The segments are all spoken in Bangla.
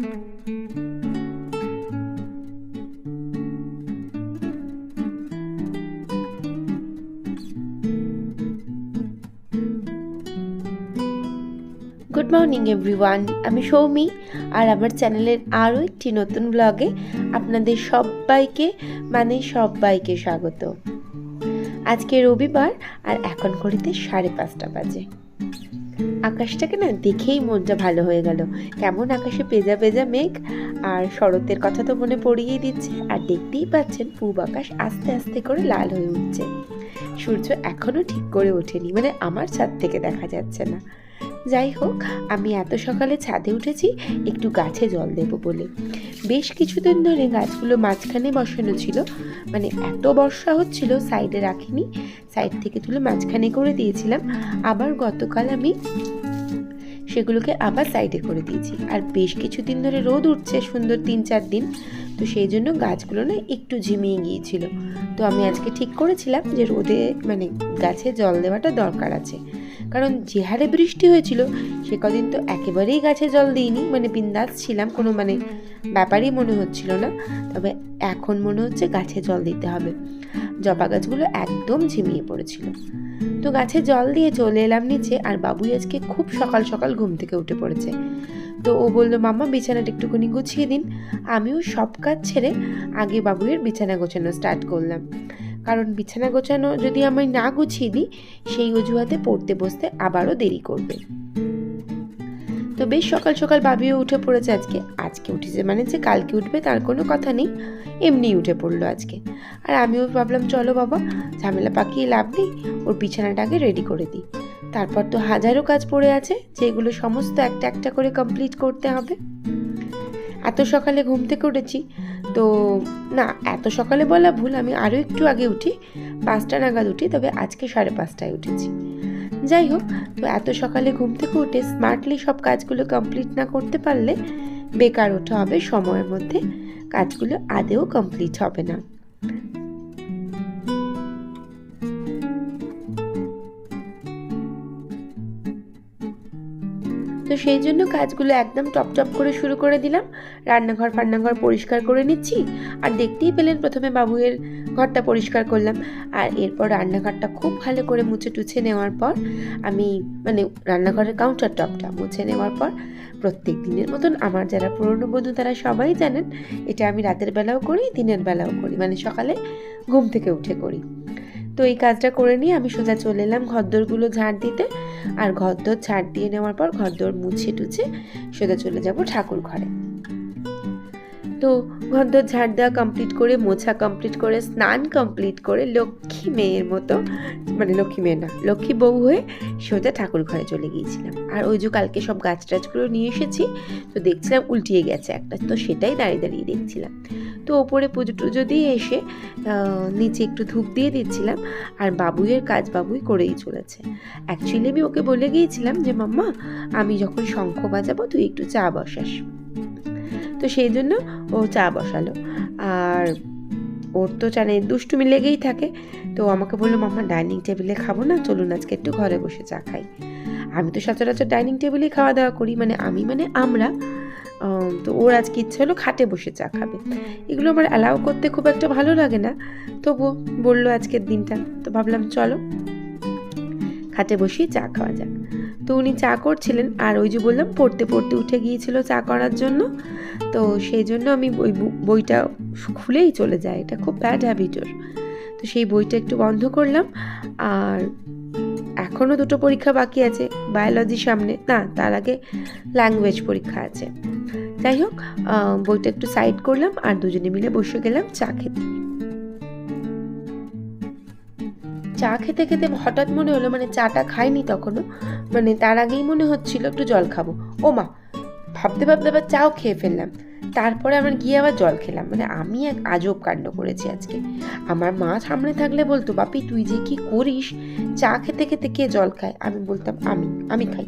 গুড মর্নিং এভরিওয়ান, আমি সৌমি আর আমার চ্যানেলের আরও একটি নতুন ব্লগে আপনাদের সবাইকে স্বাগত। আজকে রবিবার আর এখন ঘড়িতে 5:30 বাজে। আকাশটাকে না দেখেই মনটা ভালো হয়ে গেল। কেমন আকাশে পেজা পেজা মেঘ, আর শরতের কথা তো মনে পড়িয়েই দিচ্ছে। আর দেখতেই পাচ্ছেন পূব আকাশ আস্তে আস্তে করে লাল হয়ে উঠছে। সূর্য এখনও ঠিক করে ওঠেনি, মানে আমার ছাদ থেকে দেখা যাচ্ছে না। যাই হোক, আমি এত সকালে ছাদে উঠেছি একটু গাছে জল দেবো বলে। বেশ কিছুদিন ধরে গাছগুলো মাঝখানে বসানো ছিল, মানে এত বর্ষা হচ্ছিল সাইডে রাখিনি, সাইড থেকে তুলে মাঝখানে করে দিয়েছিলাম। আবার গতকাল আমি সেগুলোকে আবার সাইডে করে দিয়েছি। আর বেশ কিছুদিন ধরে রোদ উঠছে সুন্দর 3-4 দিন, তো সেই জন্য গাছগুলো না একটু ঝিমিয়ে গিয়েছিল। তো আমি আজকে ঠিক করেছিলাম যে রোদে মানে গাছে জল দেওয়াটা দরকার আছে, কারণ যে হারে বৃষ্টি হয়েছিল সে কদিন তো একেবারেই গাছে জল দিইনি, মানে বিন্দাস ছিলাম, কোনো মানে ব্যাপারই মনে হচ্ছিল না। তবে এখন মনে হচ্ছে গাছে জল দিতে হবে। জবা গাছগুলো একদম ঝিমিয়ে পড়েছিল। তো গাছে জল দিয়ে চলে এলাম নিচে। আর বাবুই আজকে খুব সকাল সকাল ঘুম থেকে উঠে পড়েছে। তো ও বললো, মাম্মা বিছানাটা একটুখানি গুছিয়ে দিন। আমিও সব কাজ ছেড়ে আগে বাবুয়ের বিছানা গোছানো স্টার্ট করলাম, কারণ বিছানা গোছানো যদি আমি না গুছিয়ে দিই সেই অজুহাতে পড়তে বসতে আবারও দেরি করবে। তো বেশ সকাল সকাল বাবিও উঠে পড়েছে। আজকে উঠেছে মানে যে কালকে উঠবে তার কোনো কথা নেই, এমনি উঠে পড়লো আজকে। আর আমিও ভাবলাম চলো বাবা, ঝামেলা পাকিয়ে লাভ নেই, ওর বিছানাটাকে রেডি করে দিই। তারপর তো হাজারো কাজ পড়ে আছে, যেগুলো সমস্ত একটা একটা করে কমপ্লিট করতে হবে। এত সকালে ঘুম থেকে উঠেছি, তো না এত সকালে বলা ভুল, আমি আরও একটু আগে উঠি, 5টা নাগাদ উঠি, তবে আজকে 5:30টায় উঠেছি। যাই হোক, তো এত সকালে ঘুম থেকে উঠে স্মার্টলি সব কাজগুলো কমপ্লিট না করতে পারলে বেকার ওঠা হবে, সময়ের মধ্যে কাজগুলো আদেও কমপ্লিট হবে না। তো সেই জন্য কাজগুলো একদম টপ করে শুরু করে দিলাম। রান্নাঘর পরিষ্কার করে নিচ্ছি। আর দেখতেই পেলেন প্রথমে বাবুয়ের ঘরটা পরিষ্কার করলাম, আর এরপর রান্নাঘরটা খুব ভালো করে মুছে টুছে নেওয়ার পর আমি মানে রান্নাঘরের কাউন্টার টপটা মুছে নেওয়ার পর প্রত্যেক দিনের মতন আমার যারা পুরনো বন্ধু তারা সবাই জানেন এটা আমি রাতের বেলাও করি, দিনের বেলাও করি, মানে সকালে ঘুম থেকে উঠে করি। তো এই কাজটা করে নিয়ে আমি সোজা চলে এলাম ঘরদোরগুলো ঝাড় দিতে। আর ঘরদোর ঝাড় দিয়ে নেওয়ার পর ঘরদোর মুছে টুছে সোজা চলে যাব ঠাকুর ঘরে। তো ঘরদোর ঝাড় দেওয়া কমপ্লিট করে, মোছা কমপ্লিট করে, স্নান কমপ্লিট করে লক্ষ্মী মেয়ের মতো, মানে লক্ষ্মী মেয়ে না লক্ষ্মী বউ হয়ে সোজা ঠাকুর ঘরে চলে গিয়েছিলাম। আর ওই যে কালকে সব গাছ টাছগুলো নিয়ে এসেছি, তো দেখছিলাম উল্টিয়ে গেছে একটা, তো সেটাই দাঁড়িয়ে দেখছিলাম। তো ওপরে পুজো টুজো দিয়ে এসে নিচে একটু ধূপ দিয়ে দিচ্ছিলাম। আর বাবুইয়ের কাজ বাবুই করেই চলেছে। অ্যাকচুয়ালি আমি ওকে বলে গিয়েছিলাম যে মাম্মা আমি যখন শঙ্খ বাজাবো তুই একটু চা বসাস, তো সেই জন্য ও চা বসালো। আর ওর তো জানে দুষ্টুমি লেগেই থাকে, তো আমাকে বললো মাম্মা ডাইনিং টেবিলে খাবো না, চলুন আজকে একটু ঘরে বসে চা খাই। আমি তো সচরাচর ডাইনিং টেবিলেই খাওয়া দাওয়া করি, মানে আমরা, তো ওর আজকে ইচ্ছে হলো খাটে বসে চা খাবে। এগুলো আমার অ্যালাউ করতে খুব একটা ভালো লাগে না, তবুও বললো আজকের দিনটা, তো ভাবলাম চলো খাটে বসেই চা খাওয়া যাক। তো উনি চা করছিলেন, আর ওই যে বললাম পড়তে উঠে গিয়েছিল চা করার জন্য, তো সেই জন্য আমি বইটা খুলেই চলে যায়, এটা খুব ব্যাড হ্যাবিট ওর। তো সেই বইটা একটু বন্ধ করলাম। আর এখনও 2টো পরীক্ষা বাকি আছে, বায়োলজি সামনে, না তার আগে ল্যাঙ্গুয়েজ পরীক্ষা আছে। যাই হোক, বইটা একটু সাইড করলাম আর দুজনে মিলে বসে গেলাম চা খেতে। চা খেতে খেতে হঠাৎ মনে হলো, মানে চাটা খাইনি তখনও, মানে তার আগেই মনে হচ্ছিল একটু জল খাবো। ও মা, ভাবতে আবার চাও খেয়ে ফেললাম। তারপরে আমার গিয়ে আবার জল খেলাম। মানে আমি এক আজব কাণ্ড করেছি আজকে। আমার মা সামনে থাকলে বলতো, বাপি তুই যে কি করিস, চা খেতে খেতে কে জল খায়? আমি বলতাম আমি খাই,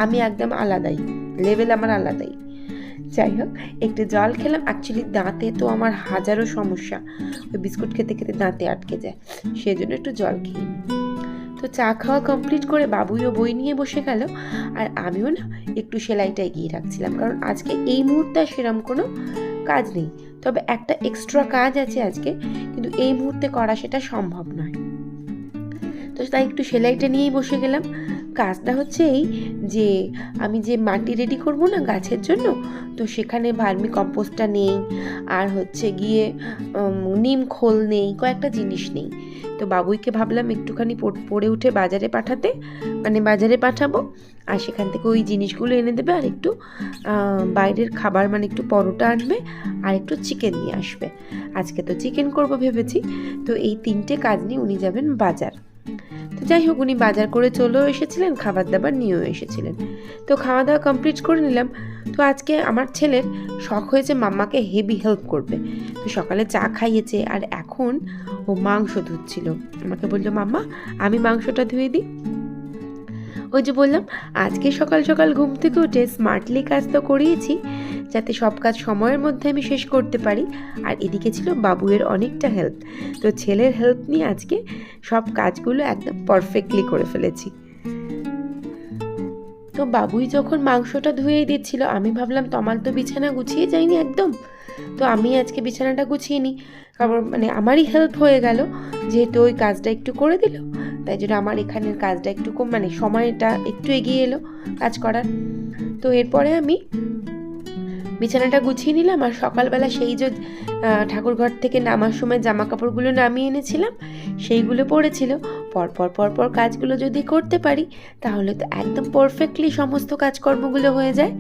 আমি একদম আলাদাই, লেভেল আমার আলাদাই। যাই হোক, একটু জল খেলাম। অ্যাকচুয়ালি দাঁতে তো আমার হাজারো সমস্যা, ওই বিস্কুট খেতে খেতে দাঁতে আটকে যায়, সেই জন্য একটু জল খেয়ে। তো চা খাওয়া কমপ্লিট করে বাবুইও বই নিয়ে বসে গেল, আর আমিও না একটু সেলাইটা এগিয়ে রাখছিলাম, কারণ আজকে এই মুহূর্তে সেরকম কোনো কাজ নেই। তবে একটা এক্সট্রা কাজ আছে আজকে, কিন্তু এই মুহূর্তে করা সেটা সম্ভব নয়। তো তাই একটু সেলাইটা নিয়েই বসে গেলাম। কাজটা হচ্ছে এই যে আমি যে মাটি রেডি করব না গাছের জন্য, তো সেখানে ভার্মি কম্পোস্টটা নেই, আর হচ্ছে গিয়ে নিম খোল নেই, কয়েকটা জিনিস নেই। তো বাবুইকে ভাবলাম একটুখানি পড়ে উঠে বাজারে পাঠাতে, মানে বাজারে পাঠাবো, আর সেখান থেকে ওই জিনিসগুলো এনে দেবে, আর একটু বাইরের খাবার মানে একটু পরোটা আনবে, আর একটু চিকেন নিয়ে আসবে। আজকে তো চিকেন করব ভেবেছি। তো এই 3টে কাজ নিয়ে উনি যাবেন বাজার। তো যাই হোক, উনি বাজার করে চলেও এসেছিলেন, খাবার দাবার নিয়েও এসেছিলেন। তো খাওয়া দাওয়া কমপ্লিট করে নিলাম। তো আজকে আমার ছেলের শখ হয়েছে মাম্মাকে হেভি হেল্প করবে। তো সকালে চা খাইয়েছে, আর এখন ও মাংস ধুচ্ছিল। আমাকে বললো, মাম্মা আমি মাংসটা ধুয়ে দিই। ওই যে বললাম, আজকে সকাল সকাল ঘুম থেকে উঠে স্মার্টলি কাজ তো করিয়েছি, যাতে সব কাজ সময়ের মধ্যে আমি শেষ করতে পারি। আর এদিকে ছিল বাবুয়ের অনেকটা হেল্প। তো ছেলের হেল্প নিয়ে আজকে সব কাজগুলো একদম পারফেক্টলি করে ফেলেছি। তো বাবুই যখন মাংসটা ধুয়ে দিচ্ছিল, আমি ভাবলাম তমাল তো বিছানা গুছিয়ে যায়নি একদম, তো আমি আজকে বিছানাটা গুছিয়ে নিই, কারণ মানে আমারই হেল্প হয়ে গেল, যেহেতু ওই কাজটা একটু করে দিল, তাই জন্য আমার এখানের কাজটা একটু কম, মানে সময়টা একটু এগিয়ে এলো কাজ করার। তো এরপরে আমি বিছানাটা গুছিয়ে নিলাম, আর সকালবেলা সেই যে ঠাকুরঘর থেকে নামার সময় জামা কাপড়গুলো নামিয়ে এনেছিলাম, সেইগুলো পড়েছিল। পরপর কাজগুলো যদি করতে পারি, তাহলে তো একদম পারফেক্টলি সমস্ত কাজকর্মগুলো হয়ে যায়।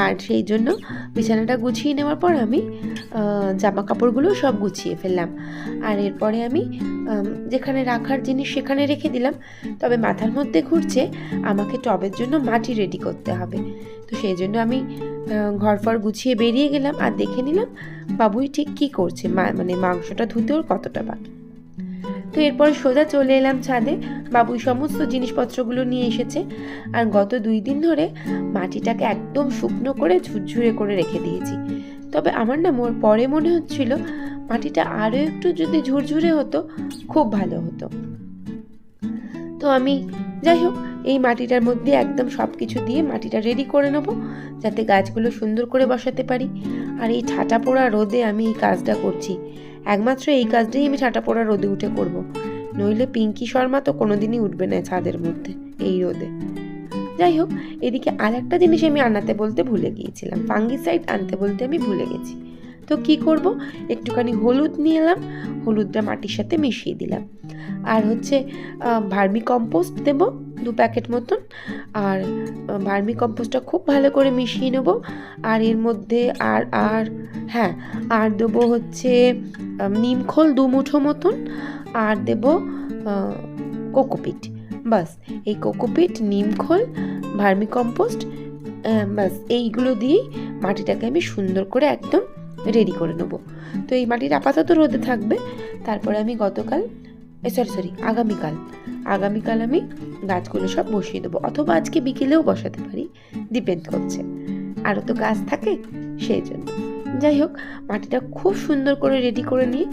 আর সেই জন্য বিছানাটা গুছিয়ে নেওয়ার পর আমি জামা কাপড়গুলো সব গুছিয়ে ফেললাম। আর এরপরে আমি যেখানে রাখার জিনিস সেখানে রেখে দিলাম। তবে মাথার মধ্যে ঘুরছে আমাকে টবের জন্য মাটি রেডি করতে হবে। তো সেই জন্য আমি ঘরফর গুছিয়ে বেরিয়ে গেলাম, আর দেখে নিলাম বাবুই ঠিক কী করছে, মানে মাংসটা ধুতে ওর কতটা বাকি। তো এরপর সোজা চলে এলাম ছাদে। বাবুই সমস্ত জিনিসপত্রগুলো নিয়ে এসেছে, আর গত 2 দিন ধরে মাটিটাকে একদম শুকনো করে ঝুরঝুরে করে রেখে দিয়েছি। তবে আমার না পরে মনে হচ্ছিল মাটিটা আরও একটু যদি ঝুরঝুরে হতো খুব ভালো হতো। তো আমি যাই হোক এই মাটিটার মধ্যে একদম সব কিছু দিয়ে মাটিটা রেডি করে নেবো, যাতে গাছগুলো সুন্দর করে বসাতে পারি। আর এই ঠাটা পোড়া রোদে আমি এই কাজটা করছি, একমাত্র এই কাজটাই আমি ঠাটা পোড়া রোদে উঠে করব, নইলে পিঙ্কি শর্মা তো কোনোদিনই উঠবে না ছাদের মধ্যে এই রোদে। যাই হোক, এদিকে আর একটা জিনিস আমি আনাতে বলতে ভুলে গিয়েছিলাম, ফাঙ্গিসাইড আনতে বলতে আমি ভুলে গেছি। তো কি করব, একটুখানি হলুদ নিয়ে এলাম, হলুদটা মাটির সাথে মিশিয়ে দিলাম, আর হচ্ছে ভার্মি কম্পোস্ট দেব 2 প্যাকেট মতন। আর ভার্মি কম্পোস্টটা খুব ভালো করে মিশিয়ে নেব। আর এর মধ্যে আর দেবো হচ্ছে নিম খোল 2 মুঠো মতন, আর দেব কোকোপিট। বাস এই কোকোপিট, নিম খোল, ভার্মি কম্পোস্ট, বাস এইগুলো দিয়েই মাটিটাকে আমি সুন্দর করে একদম রেডি করে নেব। তো এই মাটিটা আপাতত রোদে থাকবে, তারপরে আমি আগামীকাল আমি গাছগুলো সব বসিয়ে দেবো, অথবা আজকে বিকেলেও বসাতে পারি, ডিপেন্ড করছে, আরও তো গাছ থাকে সেই জন্য। যাই হোক, মাটিটা খুব সুন্দর করে রেডি করে নিয়ে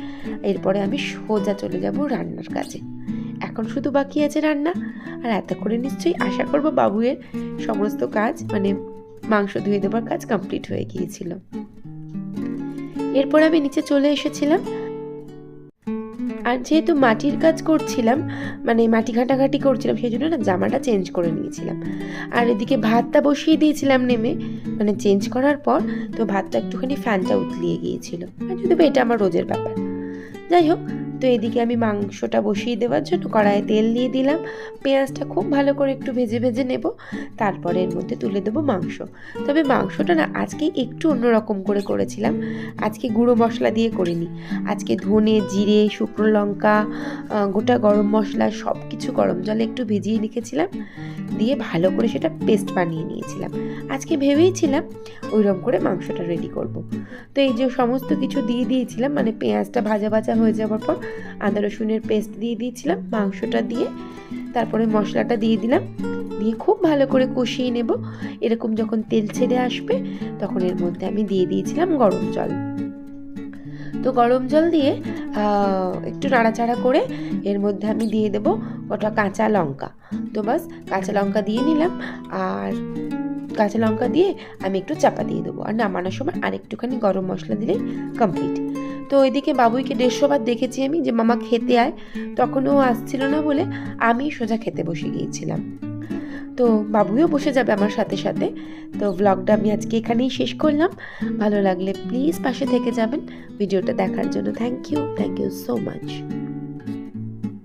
এরপরে আমি সোজা চলে যাব রান্নার কাজে। এখন শুধু বাকি আছে রান্না, আর এত করে নিশ্চয়ই আশা করব বাবুয়ের সমস্ত কাজ, মানে মাংস ধুয়ে দেবার কাজ কমপ্লিট হয়ে গিয়েছিল। এরপর আমি নিচে চলে এসেছিলাম, আর যেহেতু মাটির কাজ করছিলাম, মানে মাটি ঘাটাঘাটি করছিলাম, সেই জন্য না জামাটা চেঞ্জ করে নিয়েছিলাম। আর এদিকে ভাতটা বসিয়ে দিয়েছিলাম নেমে, মানে চেঞ্জ করার পর, তো ভাতটা একটুখানি ফ্যানটা উতলিয়ে গিয়েছিল, আর যদি এটা আমার রোজের ব্যাপার। যাই হোক, তো এদিকে আমি মাংসটা বসিয়ে দেওয়ার জন্য কড়াইয়ে তেল দিয়ে দিলাম, পেঁয়াজটা খুব ভালো করে একটু ভেজে নেব, তারপরে এর মধ্যে তুলে দেবো মাংস। তবে মাংসটা না আজকে একটু অন্যরকম করে করেছিলাম, আজকে গুঁড়ো মশলা দিয়ে করিনি, আজকে ধনে, জিরে, শুকনো লঙ্কা, গোটা গরম মশলা সব কিছু গরম জলে একটু ভিজিয়ে রেখেছিলাম, দিয়ে ভালো করে সেটা পেস্ট বানিয়ে নিয়েছিলাম। আজকে ভেবেইছিলাম ওইরকম করে মাংসটা রেডি করব। তো এই যে সমস্ত কিছু দিয়ে দিয়েছিলাম, মানে পেঁয়াজটা ভাজা হয়ে যাওয়ার পর আদা রসুনের পেস্ট দিয়ে দিয়েছিলাম, মাংসটা দিয়ে তারপরে মশলাটা দিয়ে দিলাম, দিয়ে খুব ভালো করে কষিয়ে নেব। এরকম যখন তেল ছেড়ে আসবে তখন এর মধ্যে আমি দিয়ে দিয়েছিলাম গরম জল। তো গরম জল দিয়ে একটু নাড়াচাড়া করে এর মধ্যে আমি দিয়ে দেবো কটা কাঁচা লঙ্কা। তো বাস কাঁচা লঙ্কা দিয়ে নিলাম, আর কাঁচা লঙ্কা দিয়ে আমি একটু চাপা দিয়ে দেবো, আর নামানোর সময় আরেকটুখানি গরম মশলা দিলেই কমপ্লিট। তো ওইদিকে বাবুইকে 150 বার দেখেছি আমি যে মামা খেতে আয়, তখন ও আসছিল না বলে আমি সোজা খেতে বসে গিয়েছিলাম। তো বাবুও বসে যাবে আমার সাথে সাথে। তো ব্লগটা আমি আজকে এখানেই শেষ করলাম। ভালো লাগলে প্লিজ পাশে থেকে যাবেন। ভিডিওটা দেখার জন্য থ্যাংক ইউ সো মাচ।